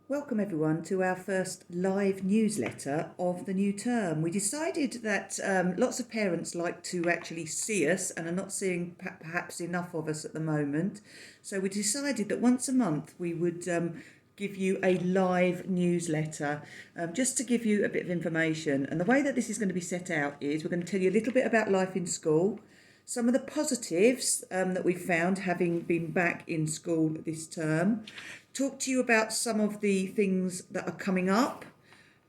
Welcome everyone to our first live newsletter of the new term. We decided that lots of parents like to actually see us and are not seeing perhaps enough of us at the moment. So we decided that once a month we would give you a live newsletter just to give you a bit of information. And the way that this is going to be set out is we're going to tell you a little bit about life in school, some of the positives that we've found having been back in school this term, talk to you about some of the things that are coming up,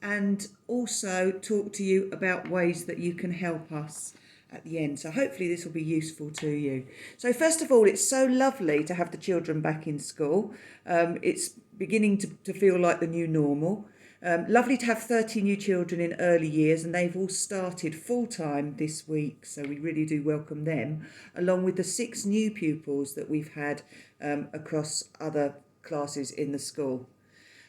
and also talk to you about ways that you can help us at the end. So hopefully this will be useful to you. So first of all, it's so lovely to have the children back in school. It's beginning to feel like the new normal. Lovely to have 30 new children in early years, and they've all started full-time this week, so we really do welcome them, along with the 6 new pupils that we've had across other classes in the school.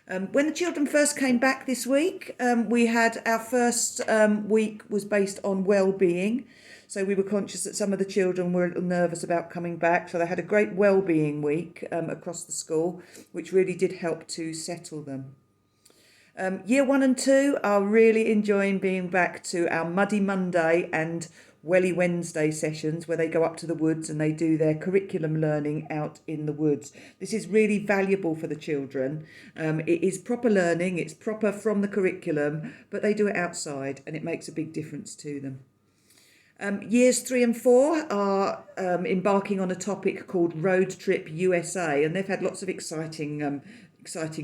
When the children first came back this week, we had our first week was based on well-being. So we were conscious that some of the children were a little nervous about coming back. So they had a great well-being week across the school, which really did help to settle them. Year 1 and 2 are really enjoying being back to our Muddy Monday and Welly Wednesday sessions where they go up to the woods and they do their curriculum learning out in the woods. This is really valuable for the children. It is proper learning, it's proper from the curriculum, but they do it outside and it makes a big difference to them. Years 3 and 4 are embarking on a topic called Road Trip USA, and they've had lots of exciting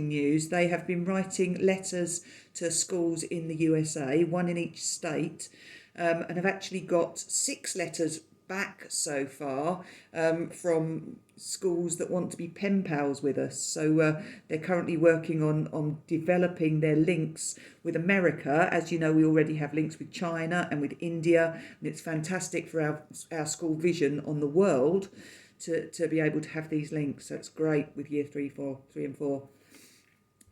news. They have been writing letters to schools in the USA, one in each state, and have actually got 6 letters back so far from schools that want to be pen pals with us. So they're currently working on developing their links with America. As you know, we already have links with China and with India, and it's fantastic for our school vision on the world to be able to have these links. So it's great with year 3 and 4.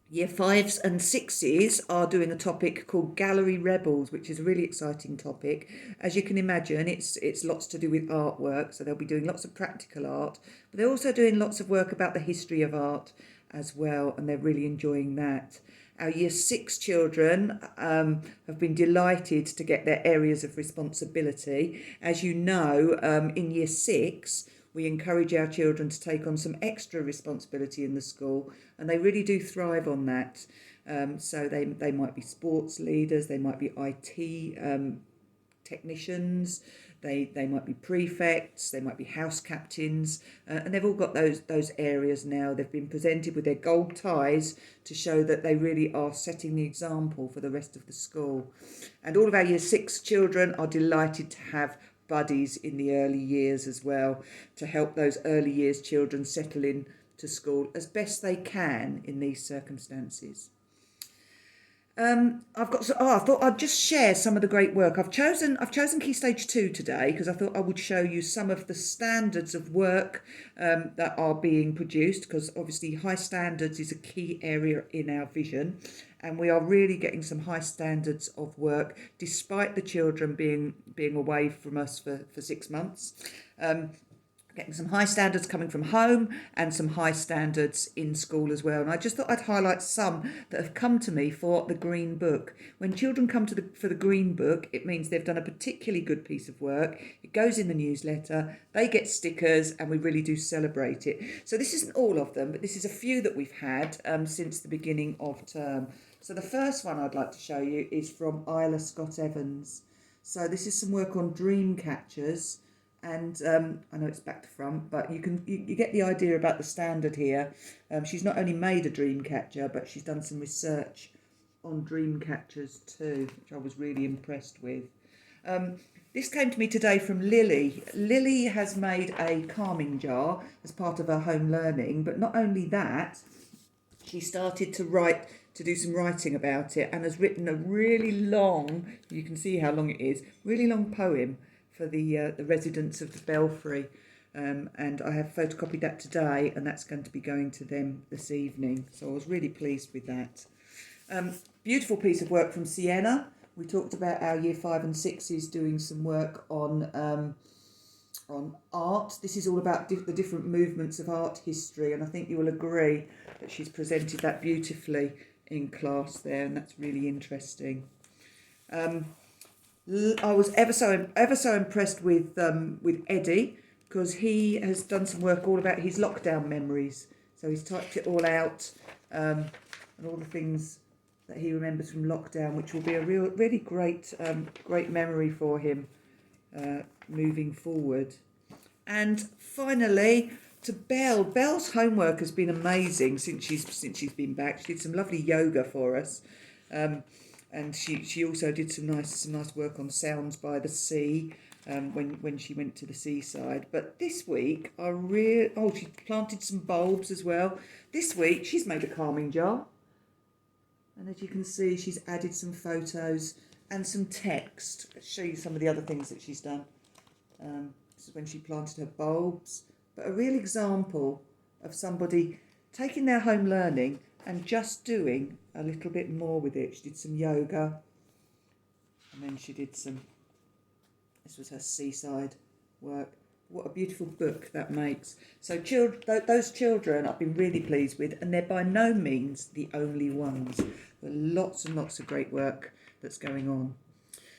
Year 5s and 6s are doing a topic called Gallery Rebels, which is a really exciting topic. As you can imagine, it's lots to do with artwork, so they'll be doing lots of practical art, but they're also doing lots of work about the history of art as well, and they're really enjoying that. Our Year 6 children have been delighted to get their areas of responsibility. As you know, in Year 6, we encourage our children to take on some extra responsibility in the school, and they really do thrive on that. So they might be sports leaders, they might be IT technicians, they might be prefects, they might be house captains, and they've all got those areas now. They've been presented with their gold ties to show that they really are setting the example for the rest of the school. And all of our Year 6 children are delighted to have buddies in the early years as well, to help those early years children settle in to school as best they can in these circumstances. I thought I'd just share some of the great work. I've chosen Key Stage 2 today because I thought I would show you some of the standards of work that are being produced, because obviously high standards is a key area in our vision, and we are really getting some high standards of work despite the children being away from us for 6 months. Getting some high standards coming from home and some high standards in school as well. And I just thought I'd highlight some that have come to me for the Green Book. When children come for the Green Book, it means they've done a particularly good piece of work. It goes in the newsletter, they get stickers, and we really do celebrate it. So this isn't all of them, but this is a few that we've had since the beginning of term. So the first one I'd like to show you is from Isla Scott Evans. So this is some work on dream catchers. And I know it's back to front, but you get the idea about the standard here. She's not only made a dream catcher, but she's done some research on dream catchers too, which I was really impressed with. This came to me today from Lily. Lily has made a calming jar as part of her home learning, but not only that, she started to do some writing about it, and has written a really long, you can see how long it is, really long poem for the residents of the Belfry, and I have photocopied that today, and that's going to be going to them this evening. So I was really pleased with that. Beautiful piece of work from Sienna. We talked about our Year 5 and 6s doing some work on on art. This is all about the different movements of art history, and I think you will agree that she's presented that beautifully in class there, and that's really interesting. I was ever so impressed with Eddie, because he has done some work all about his lockdown memories. So he's typed it all out, and all the things that he remembers from lockdown, which will be a really great memory for him moving forward. And finally, to Belle. Belle's homework has been amazing since she's been back. She did some lovely yoga for us. And she also did some nice work on sounds by the sea when she went to the seaside. But this week she planted some bulbs as well. This week she's made a calming jar, and as you can see, she's added some photos and some text. I'll show you some of the other things that she's done. This is when she planted her bulbs. But a real example of somebody taking their home learning and just doing a little bit more with it. She did some yoga, and then she did this was her seaside work. What a beautiful book that makes. So those children I've been really pleased with, and they're by no means the only ones. There are lots and lots of great work that's going on.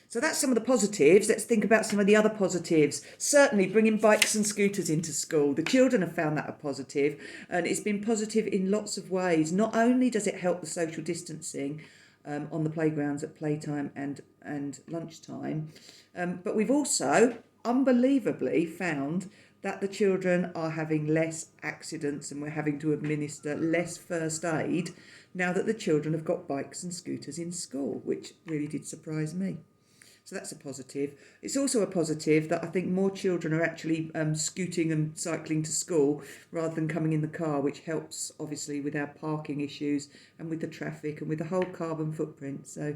So that's some of the positives. Let's think about some of the other positives. Certainly bringing bikes and scooters into school. The children have found that a positive, and it's been positive in lots of ways. Not only does it help the social distancing on the playgrounds at playtime and lunchtime, but we've also unbelievably found that the children are having less accidents, and we're having to administer less first aid now that the children have got bikes and scooters in school, which really did surprise me. So that's a positive. It's also a positive that I think more children are actually scooting and cycling to school rather than coming in the car, which helps obviously with our parking issues and with the traffic and with the whole carbon footprint. So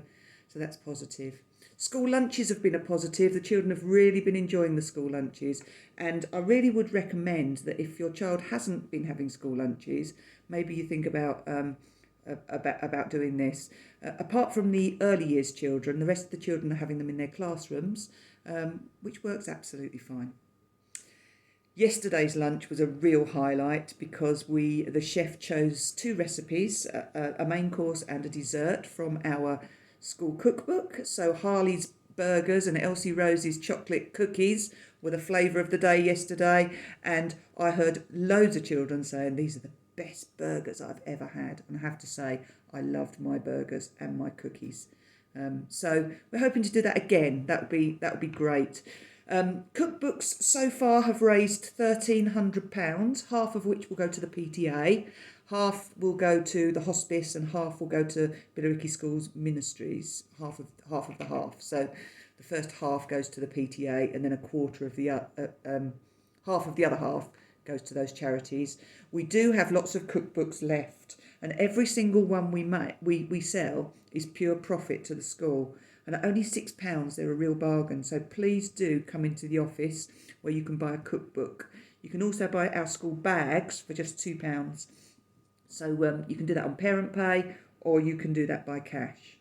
that's positive. School lunches have been a positive. The children have really been enjoying the school lunches, and I really would recommend that if your child hasn't been having school lunches, maybe you think about doing this. Apart from the early years children, the rest of the children are having them in their classrooms, which works absolutely fine. Yesterday's lunch was a real highlight because the chef chose 2 recipes, a main course and a dessert from our school cookbook. So Harley's burgers and Elsie Rose's chocolate cookies were the flavour of the day yesterday, and I heard loads of children saying these are the best burgers I've ever had, and I have to say I loved my burgers and my cookies. So we're hoping to do that again. That would be great. Cookbooks so far have raised £1,300, half of which will go to the PTA, half will go to the hospice, and half will go to Billericay Schools Ministries. Half of the half. So the first half goes to the PTA, and then a quarter of the half of the other half goes to those charities. We do have lots of cookbooks left, and every single one we sell is pure profit to the school. And at only £6, they're a real bargain. So please do come into the office where you can buy a cookbook. You can also buy our school bags for just £2. So you can do that on Parent Pay, or you can do that by cash.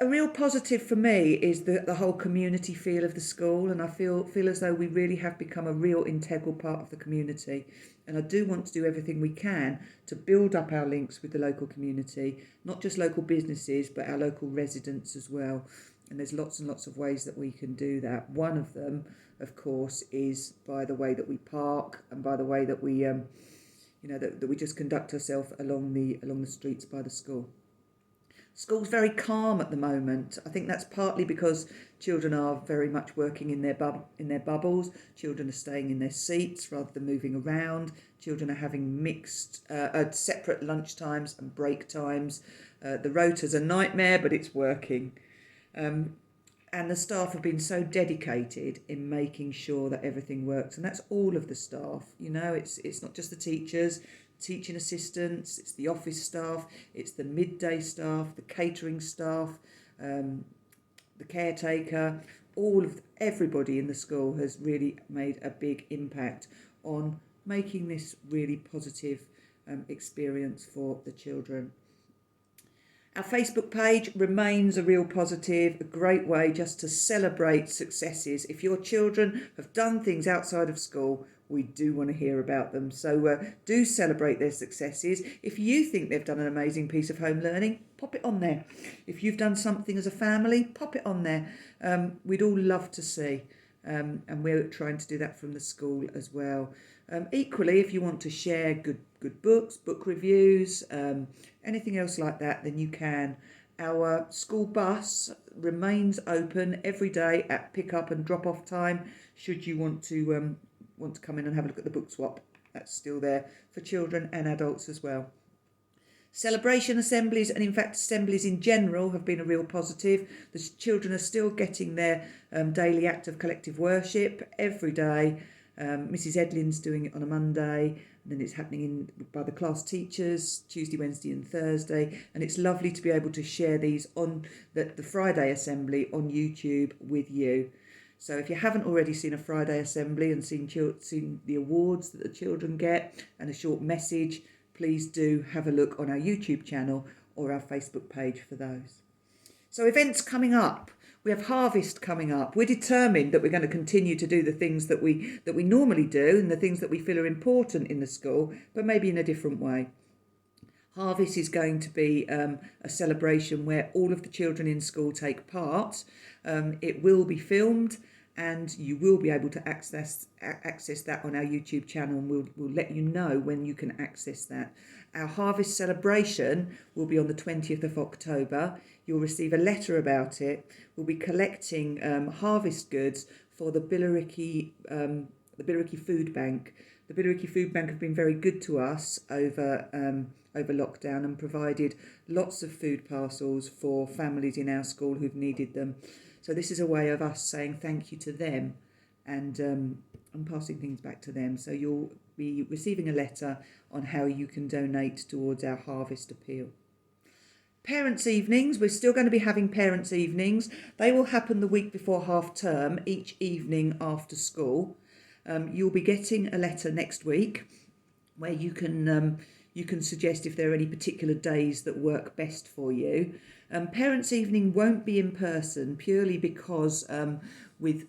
A real positive for me is the whole community feel of the school, and I feel as though we really have become a real integral part of the community. And I do want to do everything we can to build up our links with the local community, not just local businesses, but our local residents as well. And there's lots and lots of ways that we can do that. One of them, of course, is by the way that we park, and by the way that we, that we just conduct ourselves along the streets by the school. School's very calm at the moment. I think that's partly because children are very much working in their bubbles. Children are staying in their seats rather than moving around. Children are having separate lunch times and break times. The rota's a nightmare, but it's working. And the staff have been so dedicated in making sure that everything works. And that's all of the staff. It's not just the teachers, teaching assistants, it's the office staff, it's the midday staff, the catering staff, the caretaker. Everybody in the school has really made a big impact on making this really positive experience for the children. Our Facebook page remains a real positive, a great way just to celebrate successes. If your children have done things outside of school, we do want to hear about them. So do celebrate their successes. If you think they've done an amazing piece of home learning, pop it on there. If you've done something as a family, pop it on there. We'd all love to see. And we're trying to do that from the school as well. Equally, if you want to share good books, book reviews, anything else like that, then you can. Our school bus remains open every day at pick up and drop off time. Should you want to come in and have a look at the book swap, that's still there for children and adults as well. Celebration assemblies, and in fact assemblies in general, have been a real positive. The children are still getting their daily act of collective worship every day. Mrs. Edlin's doing it on a Monday, and then it's happening by the class teachers Tuesday, Wednesday and Thursday, and it's lovely to be able to share these on the Friday assembly on YouTube with you. So if you haven't already seen a Friday assembly and seen the awards that the children get and a short message, please do have a look on our YouTube channel or our Facebook page for those. So events coming up. We have Harvest coming up. We're determined that we're going to continue to do the things that we normally do and the things that we feel are important in the school, but maybe in a different way. Harvest is going to be a celebration where all of the children in school take part. It will be filmed, and you will be able to access that on our YouTube channel, and we'll let you know when you can access that. Our Harvest celebration will be on the 20th of October. You'll receive a letter about it. We'll be collecting harvest goods for the Billericay Food Bank. The Billericay Food Bank have been very good to us over lockdown and provided lots of food parcels for families in our school who've needed them. So this is a way of us saying thank you to them and passing things back to them. So you'll be receiving a letter on how you can donate towards our Harvest appeal. Parents' evenings, we're still going to be having parents' evenings. They will happen the week before half term, each evening after school. You'll be getting a letter next week where you can suggest if there are any particular days that work best for you. Parents' evening won't be in person purely because with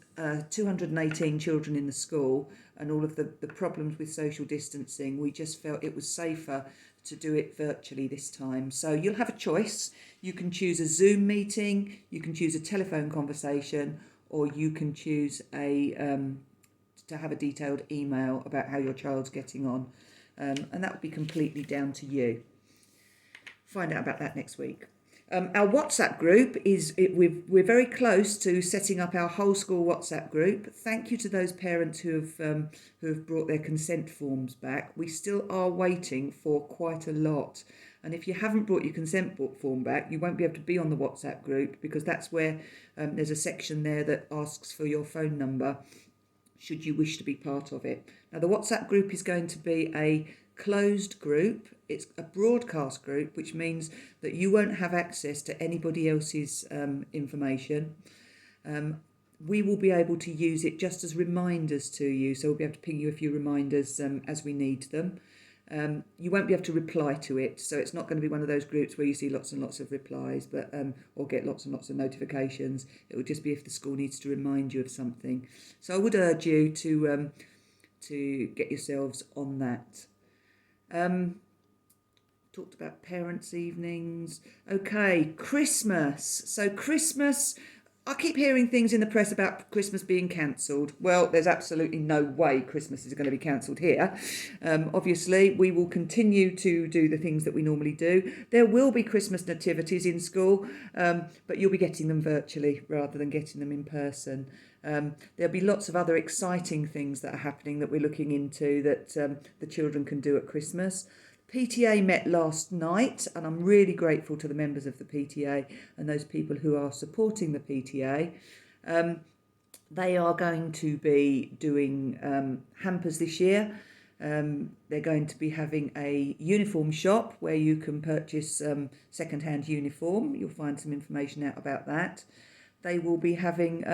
218 children in the school and all of the problems with social distancing, we just felt it was safer to do it virtually this time. So you'll have a choice. You can choose a Zoom meeting, you can choose a telephone conversation, or you can choose to have a detailed email about how your child's getting on. And that would be completely down to you. Find out about that next week. Our WhatsApp group we're very close to setting up our whole school WhatsApp group. Thank you to those parents who have brought their consent forms back. We still are waiting for quite a lot. And if you haven't brought your consent form back, you won't be able to be on the WhatsApp group, because that's where there's a section there that asks for your phone number should you wish to be part of it. Now, the WhatsApp group is going to be a closed group. It's a broadcast group, which means that you won't have access to anybody else's information. We will be able to use it just as reminders to you, so we'll be able to ping you a few reminders as we need them. You won't be able to reply to it, so it's not going to be one of those groups where you see lots and lots of replies, but or get lots and lots of notifications. It will just be if the school needs to remind you of something. So I would urge you to get yourselves on that. Talked about parents' evenings. Okay, Christmas. So Christmas, I keep hearing things in the press about Christmas being cancelled. Well, there's absolutely no way Christmas is going to be cancelled here. Obviously, we will continue to do the things that we normally do. There will be Christmas nativities in school, but you'll be getting them virtually rather than getting them in person. There'll be lots of other exciting things that are happening that we're looking into that the children can do at Christmas. PTA met last night, and I'm really grateful to the members of the PTA and those people who are supporting the PTA. They are going to be doing hampers this year. They're going to be having a uniform shop where you can purchase second-hand uniform. You'll find some information out about that. they will be having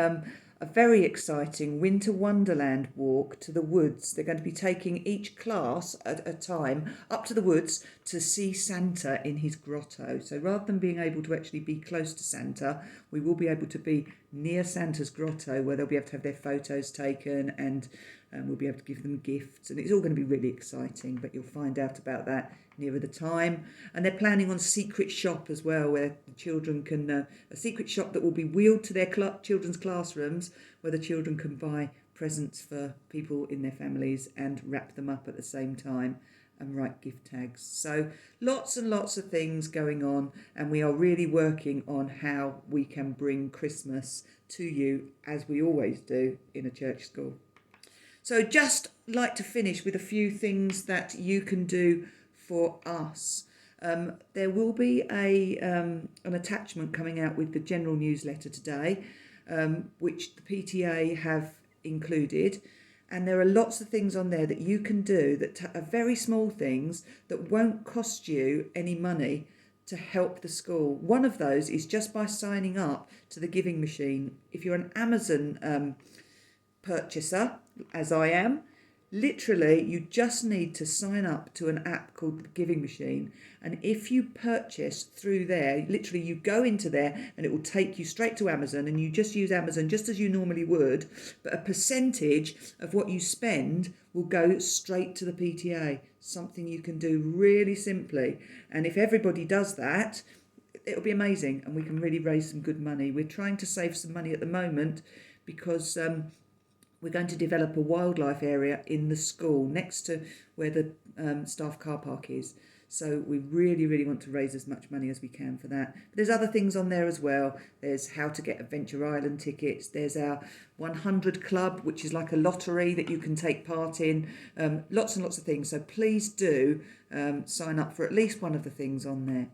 a very exciting winter wonderland walk to the woods. They're going to be taking each class at a time up to the woods to see Santa in his grotto. So rather than being able to actually be close to Santa, we will be able to be near Santa's grotto, where they'll be able to have their photos taken, and we'll be able to give them gifts. And it's all going to be really exciting, but you'll find out about that nearer the time. And they're planning on a secret shop as well, where the children can, a secret shop that will be wheeled to their children's classrooms, where the children can buy presents for people in their families and wrap them up at the same time and write gift tags. So lots and lots of things going on, and we are really working on how we can bring Christmas to you, as we always do in a church school. So just like to finish with a few things that you can do for us. There will be an attachment coming out with the general newsletter today, which the PTA have included. And there are lots of things on there that you can do that are very small things that won't cost you any money to help the school. One of those is just by signing up to the giving machine. If you're an Amazon purchaser, as I am, literally you just need to sign up to an app called the Giving Machine, and if you purchase through there, literally you go into there and it will take you straight to Amazon, and you just use Amazon just as you normally would, but a percentage of what you spend will go straight to the PTA. Something you can do really simply, and if everybody does that, it'll be amazing, and we can really raise some good money. We're trying to save some money at the moment because we're going to develop a wildlife area in the school next to where the staff car park is. So we really, really want to raise as much money as we can for that. But there's other things on there as well. There's how to get Adventure Island tickets. There's our 100 Club, which is like a lottery that you can take part in. Lots and lots of things. So please do sign up for at least one of the things on there.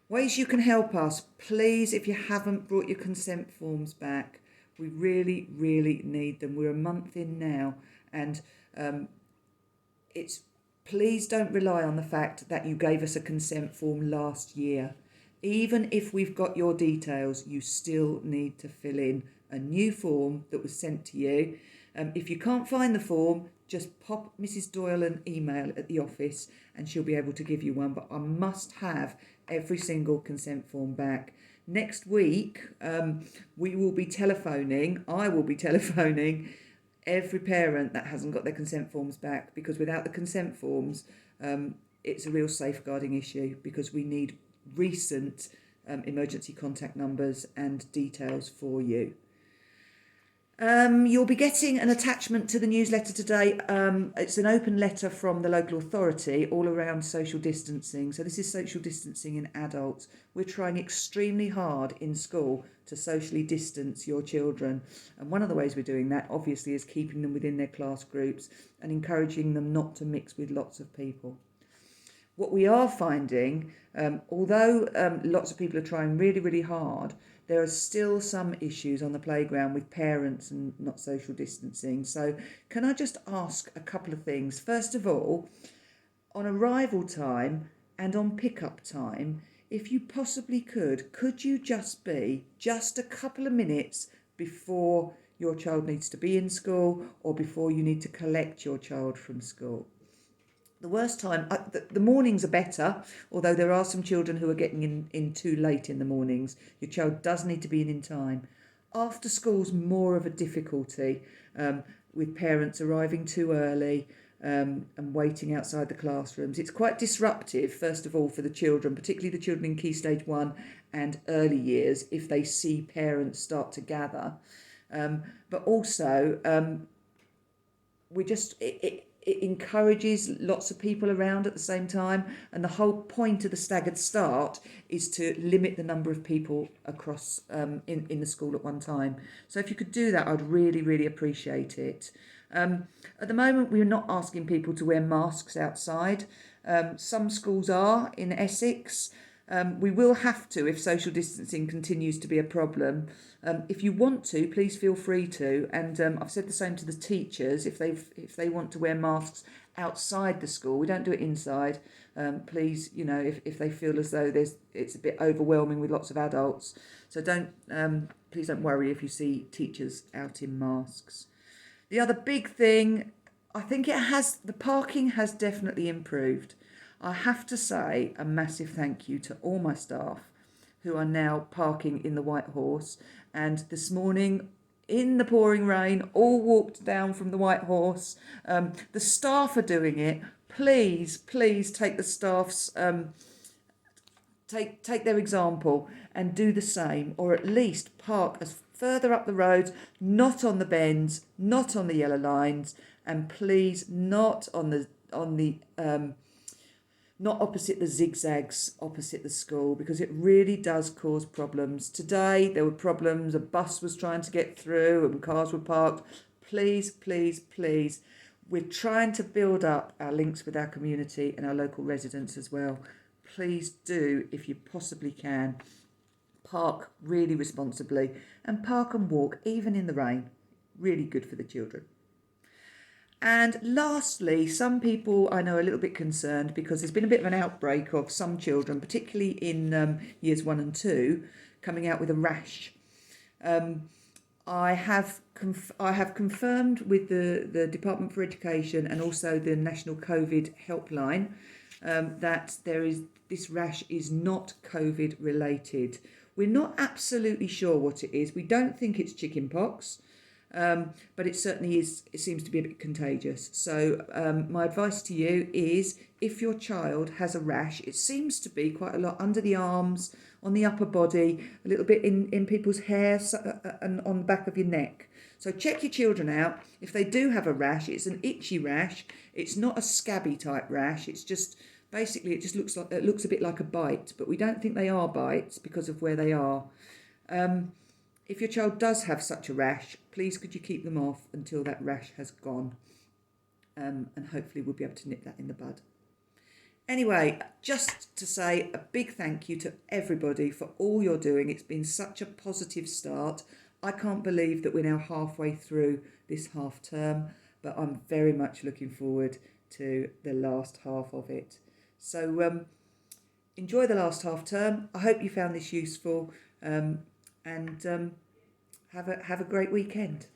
Ways you can help us. Please, if you haven't brought your consent forms back, we really, really need them. We're a month in now, and please don't rely on the fact that you gave us a consent form last year. Even if we've got your details, you still need to fill in a new form that was sent to you. If you can't find the form, just pop Mrs. Doyle an email at the office and she'll be able to give you one. But I must have every single consent form back. Next week, I will be telephoning every parent that hasn't got their consent forms back, because without the consent forms, it's a real safeguarding issue, because we need recent emergency contact numbers and details for you. You'll be getting an attachment to the newsletter today. It's an open letter from the local authority all around social distancing. So this is social distancing in adults. We're trying extremely hard in school to socially distance your children. And one of the ways we're doing that, obviously, is keeping them within their class groups and encouraging them not to mix with lots of people. What we are finding, although lots of people are trying really, really hard, there are still some issues on the playground with parents and not social distancing. So can I just ask a couple of things? First of all, on arrival time and on pickup time, if you possibly could you just be just a couple of minutes before your child needs to be in school or before you need to collect your child from school? The worst time, the mornings are better, although there are some children who are getting in too late in the mornings. Your child does need to be in time. After school's more of a difficulty, with parents arriving too early and waiting outside the classrooms. It's quite disruptive, first of all, for the children, particularly the children in Key Stage 1 and early years, if they see parents start to gather. But also, it encourages lots of people around at the same time, and the whole point of the staggered start is to limit the number of people across in the school at one time. So if you could do that, I'd really, really appreciate it. At the moment, we're not asking people to wear masks outside. Some schools are in Essex. We will have to if social distancing continues to be a problem. If you want to, please feel free to. And I've said the same to the teachers. If they want to wear masks outside the school. We don't do it inside. Please, if they feel as though it's a bit overwhelming with lots of adults. So please don't worry if you see teachers out in masks. The other big thing, I think the parking has definitely improved. I have to say a massive thank you to all my staff who are now parking in the White Horse. And this morning, in the pouring rain, all walked down from the White Horse. The staff are doing it. Please take the staff's take their example and do the same, or at least park as further up the roads, not on the bends, not on the yellow lines, and please not on the not opposite the zigzags opposite the school, because it really does cause problems. Today there were problems, a bus was trying to get through and cars were parked. Please, we're trying to build up our links with our community and our local residents as well. Please do, if you possibly can, park really responsibly and park and walk even in the rain. Really good for the children. And lastly, some people I know are a little bit concerned because there's been a bit of an outbreak of some children, particularly in years 1 and 2, coming out with a rash. I have confirmed with the Department for Education and also the National COVID helpline that this rash is not COVID related. We're not absolutely sure what it is. We don't think it's chickenpox. But it certainly is. It seems to be a bit contagious. So my advice to you is, if your child has a rash, it seems to be quite a lot under the arms, on the upper body, a little bit in people's hair, and on the back of your neck. So check your children out. If they do have a rash, it's an itchy rash. It's not a scabby type rash. It's just basically it looks a bit like a bite, but we don't think they are bites because of where they are. If your child does have such a rash, please could you keep them off until that rash has gone, and hopefully we'll be able to nip that in the bud. Anyway, just to say a big thank you to everybody for all you're doing. It's been such a positive start. I can't believe that we're now halfway through this half term, but I'm very much looking forward to the last half of it. So enjoy the last half term. I hope you found this useful. And have a great weekend.